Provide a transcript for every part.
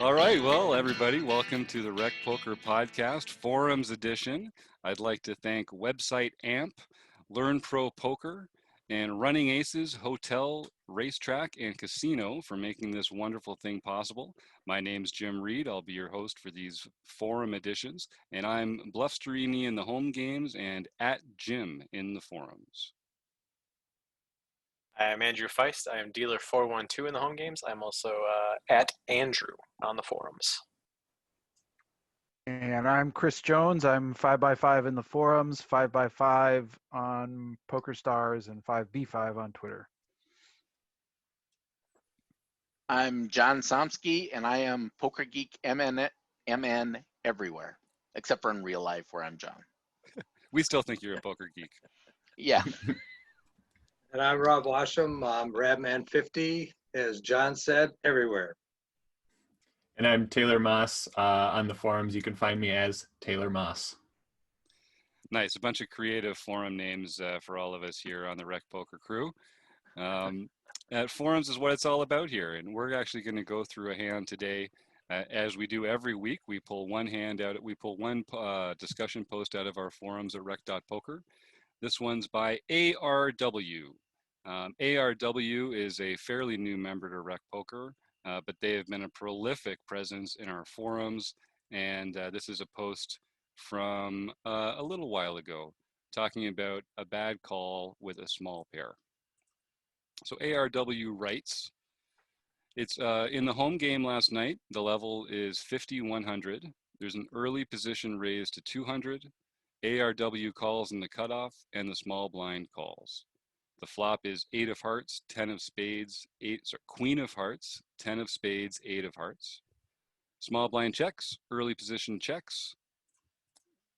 All right, well, everybody, welcome to the Rec Poker Podcast, Forums Edition. I'd like to thank website AMP, Learn Pro Poker, and Running Aces Hotel, Racetrack, and Casino for making this wonderful thing possible. My name's Jim Reid. I'll be your host for these forum editions, and I'm Bluff-Catching in the home games and at Jim in the forums. I'm Andrew Feist. I am dealer 412 in the home games. I'm also at Andrew on the forums. And I'm Chris Jones. I'm 5x5 in the forums, 5x5 on PokerStars, and 5b5 on Twitter. I'm John Somsky, and I am Poker Geek MN everywhere, except for in real life where I'm John. We still think you're a poker geek. Yeah. And I'm Rob Washam. I'm Radman50, as John said, everywhere. And I'm Taylor Moss. On the forums, you can find me as Taylor Moss. Nice. A bunch of creative forum names for all of us here on the Rec Poker crew. Forums is what it's all about here. And we're actually going to go through a hand today. As we do every week, we pull one hand out. We pull one discussion post out of our forums at rec.poker. This one's by ARW. ARW is a fairly new member to Rec Poker, but they have been a prolific presence in our forums. And this is a post from a little while ago talking about a bad call with a small pair. So ARW writes, it's in the home game last night, the level is 5,100. There's an early position raised to 200. ARW calls in the cutoff, and the small blind calls. The flop is 8 of hearts, 10 of spades, Queen of hearts, 10 of spades, 8 of hearts. Small blind checks, early position checks,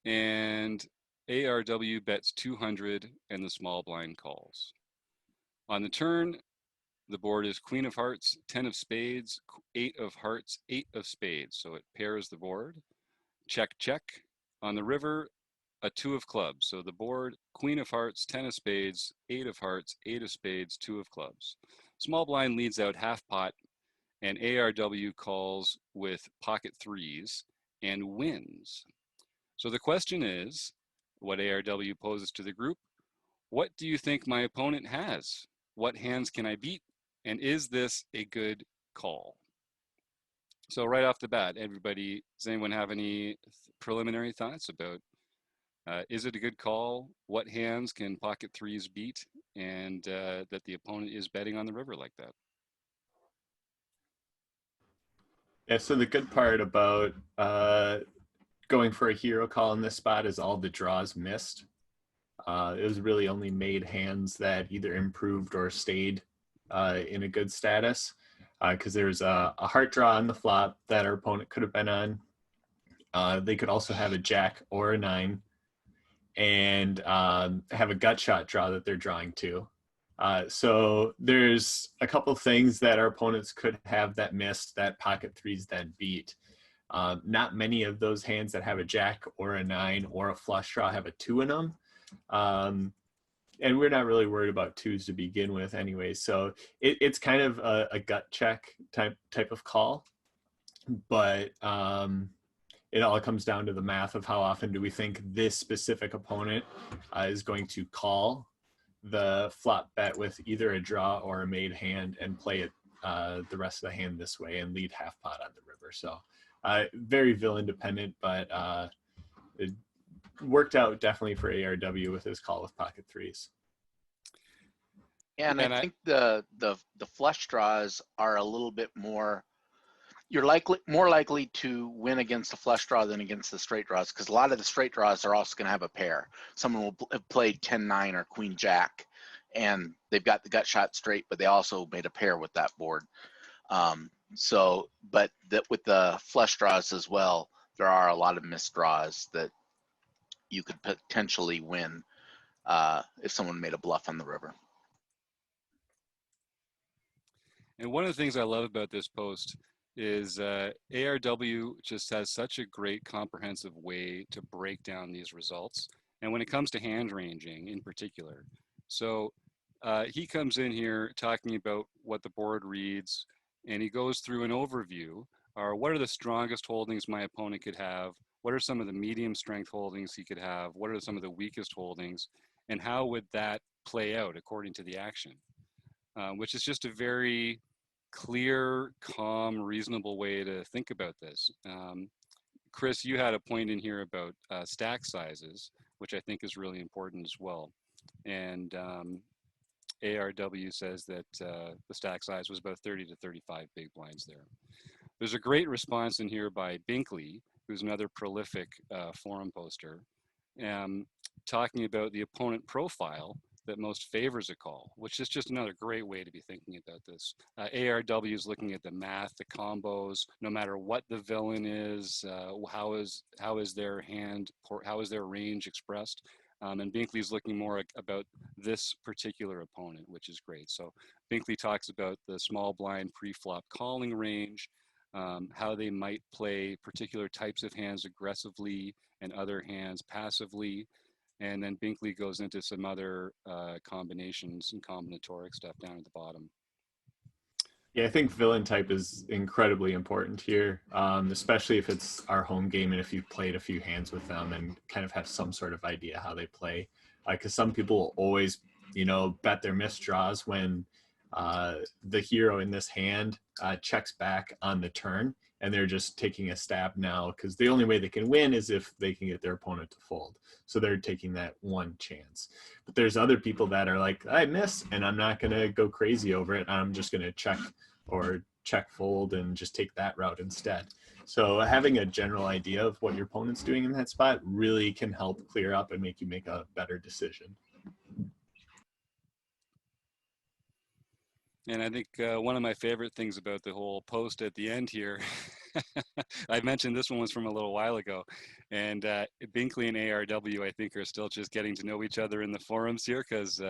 and ARW bets 200, and the small blind calls. On the turn, the board is Queen of hearts, 10 of spades, 8 of hearts, 8 of spades, so it pairs the board. Check, check. On the river, a 2 of clubs. So the board, Queen of hearts, 10 of spades, 8 of hearts, 8 of spades, 2 of clubs. Small blind leads out half pot, and ARW calls with pocket threes and wins. So the question is, what ARW poses to the group, what do you think my opponent has? What hands can I beat? And is this a good call? So right off the bat, everybody, does anyone have any preliminary thoughts about is it a good call? What hands can pocket threes beat? And that the opponent is betting on the river like that? Yeah, so the good part about going for a hero call in this spot is all the draws missed. It was really only made hands that either improved or stayed in a good status, because there's a heart draw on the flop that our opponent could have been on. They could also have a jack or a 9 and have a gut shot draw that they're drawing to. So there's a couple things that our opponents could have that missed that pocket threes then beat. Not many of those hands that have a jack or a 9 or a flush draw have a 2 in them. And we're not really worried about 2s to begin with anyway. So it's kind of a gut check type of call. But it all comes down to the math of how often do we think this specific opponent is going to call the flop bet with either a draw or a made hand and play it the rest of the hand this way and lead half pot on the river. So very villain dependent, but it worked out definitely for ARW with his call with pocket threes. Yeah, and I think the flush draws are a little bit more, you're more likely to win against a flush draw than against the straight draws, because a lot of the straight draws are also going to have a pair. Someone will have played 10-9 or Queen Jack, and they've got the gut shot straight, but they also made a pair with that board. But with the flush draws as well, there are a lot of missed draws that you could potentially win if someone made a bluff on the river. And one of the things I love about this post is ARW just has such a great comprehensive way to break down these results. And when it comes to hand ranging in particular, so he comes in here talking about what the board reads, and he goes through an overview are what are the strongest holdings my opponent could have? What are some of the medium strength holdings he could have? What are some of the weakest holdings? And how would that play out according to the action? Which is just a very clear, calm, reasonable way to think about this. Chris, you had a point in here about stack sizes, which I think is really important as well. And ARW says that the stack size was about 30 to 35 big blinds there. There's a great response in here by Binkley, who's another prolific forum poster, talking about the opponent profile that most favors a call, which is just another great way to be thinking about this. ARW is looking at the math, the combos, no matter what the villain is, how is their hand, how is their range expressed? And Binkley's looking more about this particular opponent, which is great. So Binkley talks about the small blind pre-flop calling range, how they might play particular types of hands aggressively and other hands passively. And then Binkley goes into some other combinations and combinatoric stuff down at the bottom. Yeah, I think villain type is incredibly important here, especially if it's our home game and if you've played a few hands with them and kind of have some sort of idea how they play. Because some people will always, bet their missed draws when the hero in this hand checks back on the turn, and they're just taking a stab now because the only way they can win is if they can get their opponent to fold. So they're taking that one chance. But there's other people that are like, I miss, and I'm not going to go crazy over it. I'm just going to check or check fold and just take that route instead. So having a general idea of what your opponent's doing in that spot really can help clear up and make you make a better decision. And I think one of my favorite things about the whole post at the end here, I mentioned this one was from a little while ago, and Binkley and ARW, I think, are still just getting to know each other in the forums here, because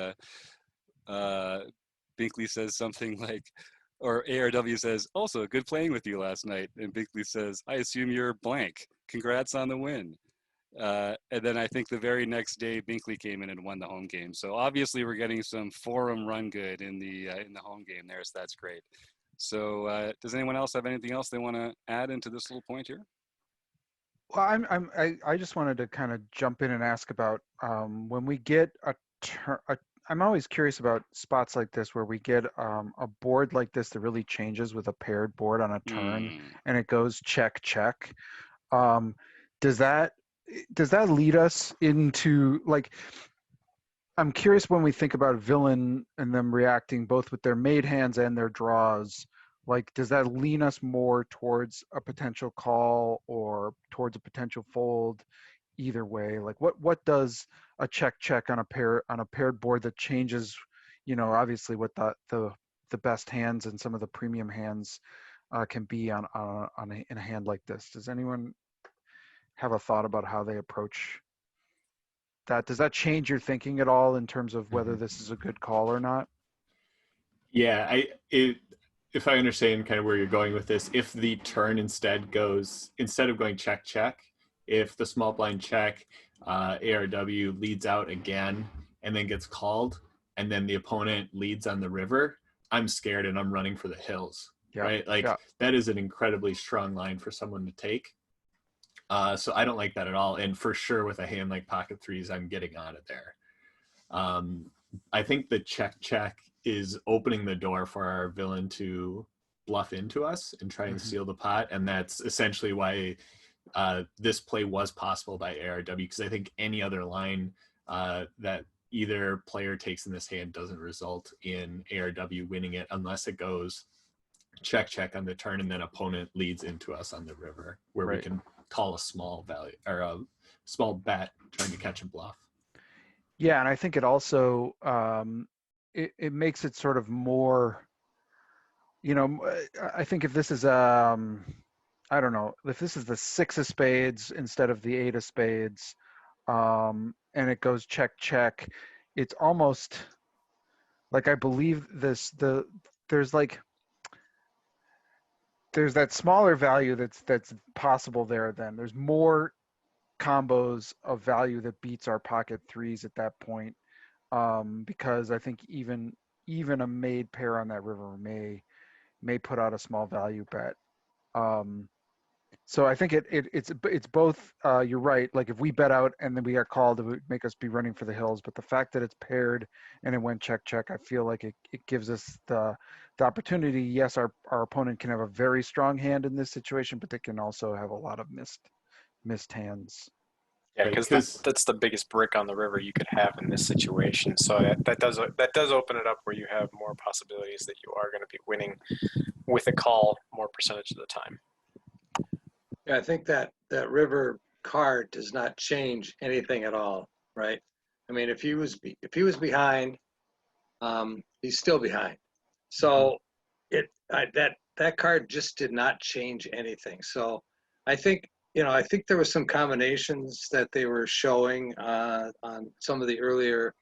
Binkley says something like, or ARW says, also good playing with you last night. And Binkley says, I assume you're blank. Congrats on the win. And then I think the very next day, Binkley came in and won the home game. So obviously we're getting some forum run good in the home game there. So that's great. So does anyone else have anything else they want to add into this little point here? Well, I just wanted to kind of jump in and ask about when we get a turn. I'm always curious about spots like this where we get a board like this that really changes with a paired board on a turn, and it goes check check. Does that lead us into, like, I'm curious when we think about villain and them reacting both with their made hands and their draws, like, does that lean us more towards a potential call or towards a potential fold? Either way, like, what does a check check on a paired board that changes, obviously what the best hands and some of the premium hands can be in a hand like this? Does anyone have a thought about how they approach that? Does that change your thinking at all in terms of whether this is a good call or not? Yeah, if I understand kind of where you're going with this, if the turn instead of going check check, if the small blind check, ARW leads out again and then gets called, and then the opponent leads on the river, I'm scared and I'm running for the hills, right? Like, that is an incredibly strong line for someone to take. So I don't like that at all. And for sure with a hand like pocket threes, I'm getting out of there. I think the check check is opening the door for our villain to bluff into us and try and steal the pot. And that's essentially why this play was possible by ARW, because I think any other line that either player takes in this hand doesn't result in ARW winning it unless it goes check check on the turn and then opponent leads into us on the river, where we can call a small value or a small bet trying to catch a bluff. Yeah, and I think it also it makes it sort of more, I think if this is I don't know, if this is the 6 of spades instead of the 8 of spades, and it goes check check, it's almost like, I believe there's that smaller value that's possible there. Then there's more combos of value that beats our pocket threes at that point, because I think even a made pair on that river may put out a small value bet. So I think it's both. You're right. Like if we bet out and then we got called, it would make us be running for the hills. But the fact that it's paired and it went check check, I feel like it gives us the opportunity. Yes, our opponent can have a very strong hand in this situation, but they can also have a lot of missed hands. Yeah, Right, because 'cause- that's the biggest brick on the river you could have in this situation. So that does open it up where you have more possibilities that you are going to be winning with a call more percentage of the time. Yeah, I think that river card does not change anything at all, right? I mean, if he was behind, he's still behind. So that card just did not change anything. So I think I think there were some combinations that they were showing on some of the earlier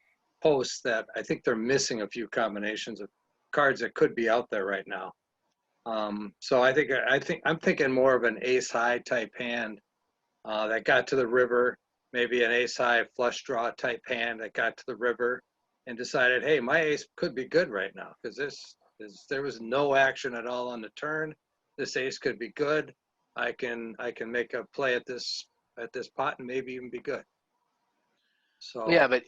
posts that I think they're missing a few combinations of cards that could be out there right now. So I think I'm thinking more of an ace high type hand that got to the river, maybe an ace high flush draw type hand that got to the river and decided, hey, my ace could be good right now because there was no action at all on the turn. This ace could be good. I can make a play at this pot and maybe even be good. So Yeah, but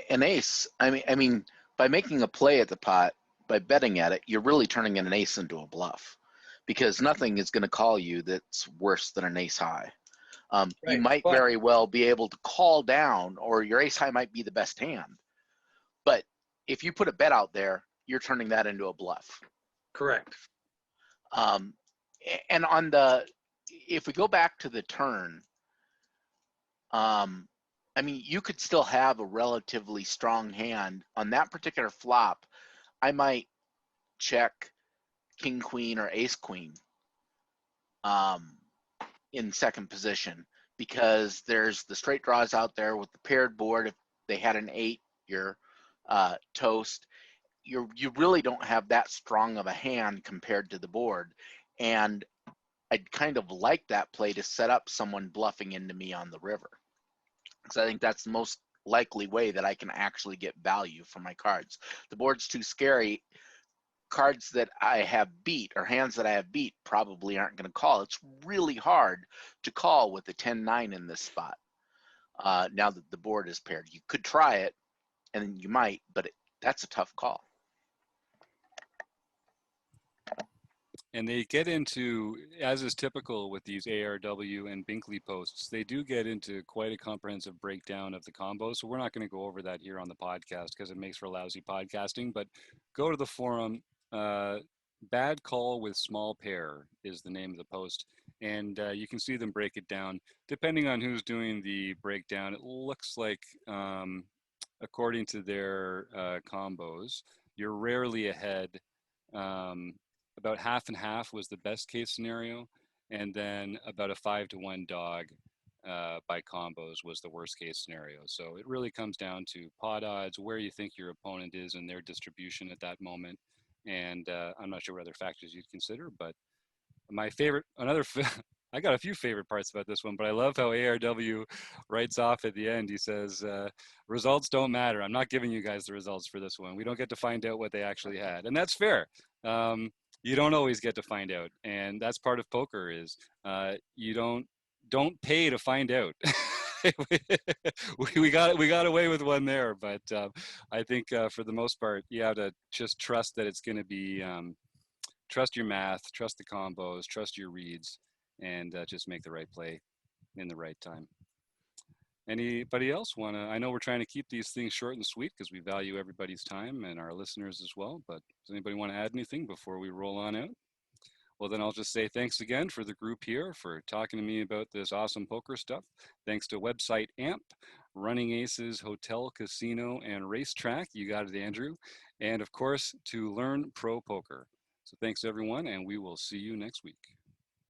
an ace. I mean, by making a play at the pot, by betting at it, you're really turning an ace into a bluff, because nothing is going to call you that's worse than an ace high. You Right, might but- very well be able to call down, or your ace high might be the best hand. But if you put a bet out there, you're turning that into a bluff. correct. And if we go back to the turn, I mean, you could still have a relatively strong hand on that particular flop. I might check king, queen, or ace, queen in second position, because there's the straight draws out there with the paired board. If they had an 8, you're toast. You really don't have that strong of a hand compared to the board. And I'd kind of like that play to set up someone bluffing into me on the river, because I think that's the most likely way that I can actually get value for my cards. The board's too scary. Cards that I have beat, or hands that I have beat, probably aren't going to call. It's really hard to call with a 10-9 in this spot. Now that the board is paired, you could try it, and you might, but that's a tough call. And they get into, as is typical with these ARW and Binkley posts, they do get into quite a comprehensive breakdown of the combos. So we're not going to go over that here on the podcast because it makes for lousy podcasting. But go to the forum. Bad call with small pair is the name of the post. And you can see them break it down. Depending on who's doing the breakdown, it looks like, according to their combos, you're rarely ahead. About half and half was the best case scenario, and then about a 5-to-1 dog by combos was the worst case scenario. So it really comes down to pot odds, where you think your opponent is in their distribution at that moment, and I'm not sure what other factors you'd consider. But my favorite, I got a few favorite parts about this one, but I love how ARW writes off at the end. He says, results don't matter. I'm not giving you guys the results for this one. We don't get to find out what they actually had. And that's fair. You don't always get to find out. And that's part of poker is you don't pay to find out. we got away with one there, but I think for the most part, you have to just trust that it's going to be, trust your math, trust the combos, trust your reads, and just make the right play in the right time. Anybody else want to? I know we're trying to keep these things short and sweet because we value everybody's time and our listeners as well, but does anybody want to add anything before we roll on out? Well, then I'll just say thanks again for the group here for talking to me about this awesome poker stuff. Thanks to website AMP, Running Aces, Hotel, Casino, and Racetrack. You got it, Andrew. And of course, to Learn Pro Poker. So thanks everyone, and we will see you next week.